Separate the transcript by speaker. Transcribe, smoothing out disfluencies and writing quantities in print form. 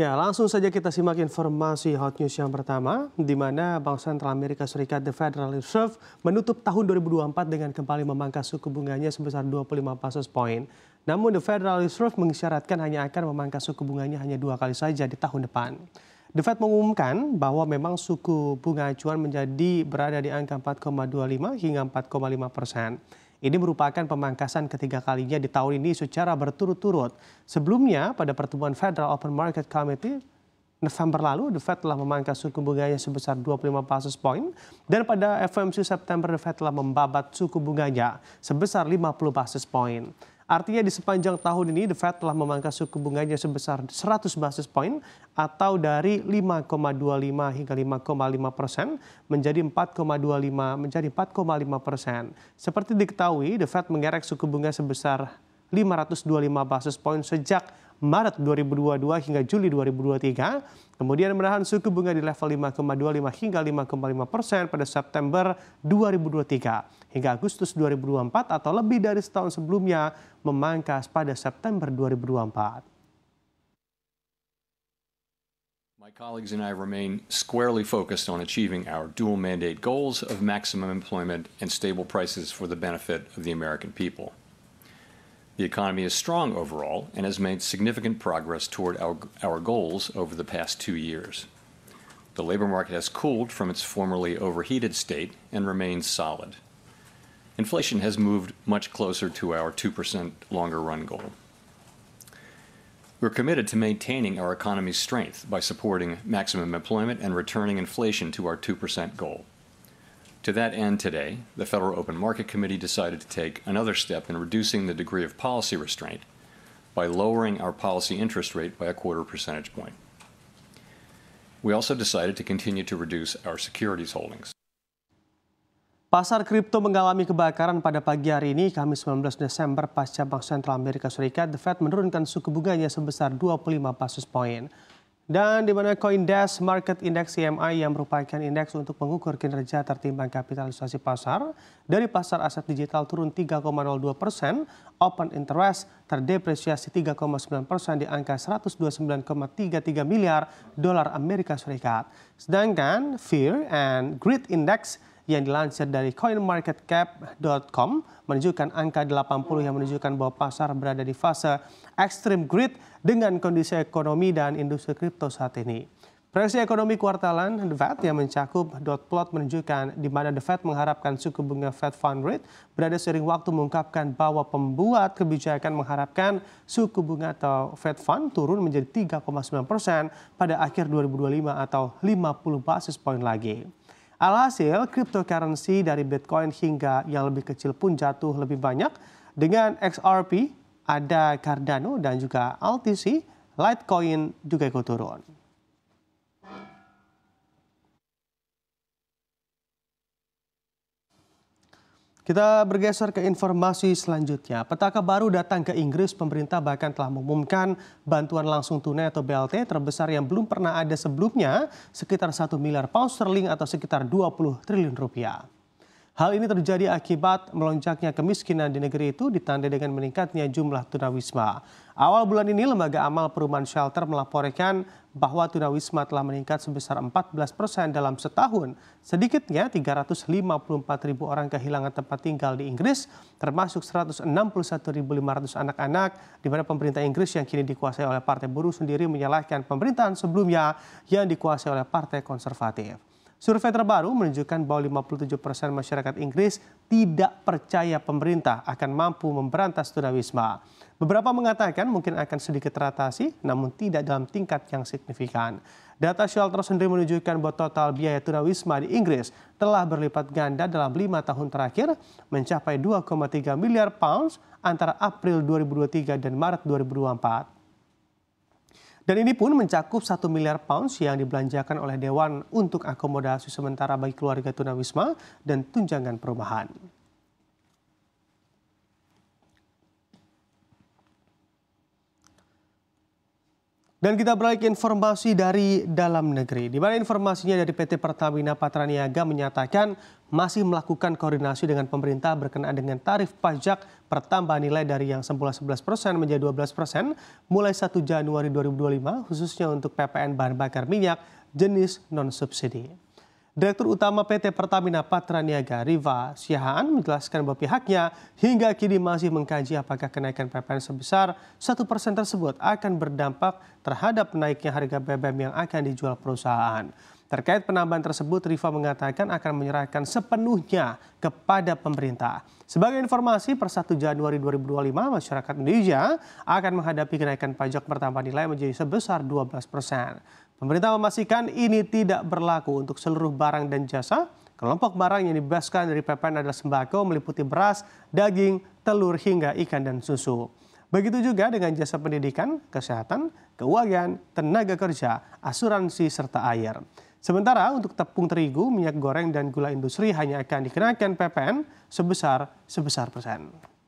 Speaker 1: Ya, langsung saja kita simak informasi hot news yang pertama, di mana Bank Sentral Amerika Serikat The Federal Reserve menutup tahun 2024 dengan kembali memangkas suku bunganya sebesar 25 basis point. Namun The Federal Reserve mengisyaratkan hanya akan memangkas suku bunganya hanya 2 kali saja di tahun depan. The Fed mengumumkan bahwa memang suku bunga acuan menjadi berada di angka 4,25 hingga 4,5%. Ini merupakan pemangkasan ketiga kalinya di tahun ini secara berturut-turut. Sebelumnya, pada pertemuan Federal Open Market Committee November lalu, The Fed telah memangkas suku bunganya sebesar 25 basis point. Dan pada FOMC September, The Fed telah membabat suku bunganya sebesar 50 basis point. Artinya di sepanjang tahun ini, The Fed telah memangkas suku bunganya sebesar 100 basis point atau dari 5,25 hingga 5,5% menjadi 4,5%. Seperti diketahui, The Fed mengerek suku bunga sebesar 525 basis point sejak Maret 2022 hingga Juli 2023, kemudian menahan suku bunga di level 5,25 hingga 5,5% pada September 2023 hingga Agustus 2024 atau lebih dari setahun sebelumnya memangkas pada September 2024.
Speaker 2: My colleagues and I remain squarely focused on achieving our dual mandate goals of maximum employment and stable prices for the benefit of the American people. The economy is strong overall and has made significant progress toward our goals over the past 2 years. The labor market has cooled from its formerly overheated state and remains solid. Inflation has moved much closer to our 2% longer run goal. We're committed to maintaining our economy's strength by supporting maximum employment and returning inflation to our 2% goal. To that end today, the Federal Open Market Committee decided to take another step in reducing the degree of policy restraint by lowering our policy interest rate by a 1/4 percentage point. We also decided to continue to reduce our securities holdings.
Speaker 1: Pasar kripto mengalami kebakaran pada pagi hari ini, Kamis 19 Desember, pasca Bank Sentral Amerika Serikat, The Fed menurunkan suku bunganya sebesar 25 basis point. Dan di mana CoinDesk Market Index CMI yang merupakan indeks untuk mengukur kinerja tertimbang kapitalisasi pasar dari pasar aset digital turun 3,02%, open interest terdepresiasi 3,9% di angka 129,33 miliar dolar Amerika Serikat. Sedangkan Fear and Greed Index yang dilansir dari coinmarketcap.com menunjukkan angka 80 yang menunjukkan bahwa pasar berada di fase extreme greed dengan kondisi ekonomi dan industri kripto saat ini. Proyeksi ekonomi kuartalan The Fed yang mencakup dot plot menunjukkan di mana The Fed mengharapkan suku bunga Fed Fund Rate berada seiring waktu mengungkapkan bahwa pembuat kebijakan mengharapkan suku bunga atau Fed Fund turun menjadi 3,9% pada akhir 2025 atau 50 basis point lagi. Alhasil, cryptocurrency dari Bitcoin hingga yang lebih kecil pun jatuh lebih banyak. Dengan XRP, ada Cardano dan juga ALTC, Litecoin juga ikut turun. Kita bergeser ke informasi selanjutnya. Petaka baru datang ke Inggris, pemerintah bahkan telah mengumumkan bantuan langsung tunai atau BLT terbesar yang belum pernah ada sebelumnya, sekitar 1 miliar pound sterling atau sekitar 20 triliun rupiah. Hal ini terjadi akibat melonjaknya kemiskinan di negeri itu ditandai dengan meningkatnya jumlah tunawisma. Awal bulan ini, Lembaga Amal Perumahan Shelter melaporkan bahwa tunawisma telah meningkat sebesar 14% dalam setahun. Sedikitnya 354.000 orang kehilangan tempat tinggal di Inggris, termasuk 161.500 anak-anak, di mana pemerintah Inggris yang kini dikuasai oleh Partai Buruh sendiri menyalahkan pemerintahan sebelumnya yang dikuasai oleh Partai Konservatif. Survei terbaru menunjukkan bahwa 57% masyarakat Inggris tidak percaya pemerintah akan mampu memberantas tunawisma. Beberapa mengatakan mungkin akan sedikit teratasi, namun tidak dalam tingkat yang signifikan. Data Shelter sendiri menunjukkan bahwa total biaya tunawisma di Inggris telah berlipat ganda dalam 5 tahun terakhir, mencapai 2,3 miliar pounds antara April 2023 dan Maret 2024. Dan ini pun mencakup 1 miliar pounds yang dibelanjakan oleh Dewan untuk akomodasi sementara bagi keluarga tunawisma dan tunjangan perumahan. Dan kita beralih ke informasi dari dalam negeri, di mana informasinya dari PT Pertamina Patraniaga menyatakan masih melakukan koordinasi dengan pemerintah berkenaan dengan tarif pajak pertambahan nilai dari yang semula 11% menjadi 12% mulai 1 Januari 2025 khususnya untuk PPN bahan bakar minyak jenis non-subsidi. Direktur Utama PT Pertamina Patraniaga Riva Siahaan menjelaskan bahwa pihaknya hingga kini masih mengkaji apakah kenaikan PPN sebesar 1% tersebut akan berdampak terhadap naiknya harga BBM yang akan dijual perusahaan. Terkait penambahan tersebut, Riva mengatakan akan menyerahkan sepenuhnya kepada pemerintah. Sebagai informasi, per 1 Januari 2025, masyarakat Indonesia akan menghadapi kenaikan pajak pertambahan nilai menjadi sebesar 12%. Pemerintah memastikan ini tidak berlaku untuk seluruh barang dan jasa. Kelompok barang yang dibebaskan dari PPN adalah sembako meliputi beras, daging, telur, hingga ikan dan susu. Begitu juga dengan jasa pendidikan, kesehatan, keuangan, tenaga kerja, asuransi, serta air. Sementara untuk tepung terigu, minyak goreng, dan gula industri hanya akan dikenakan PPN sebesar 11%.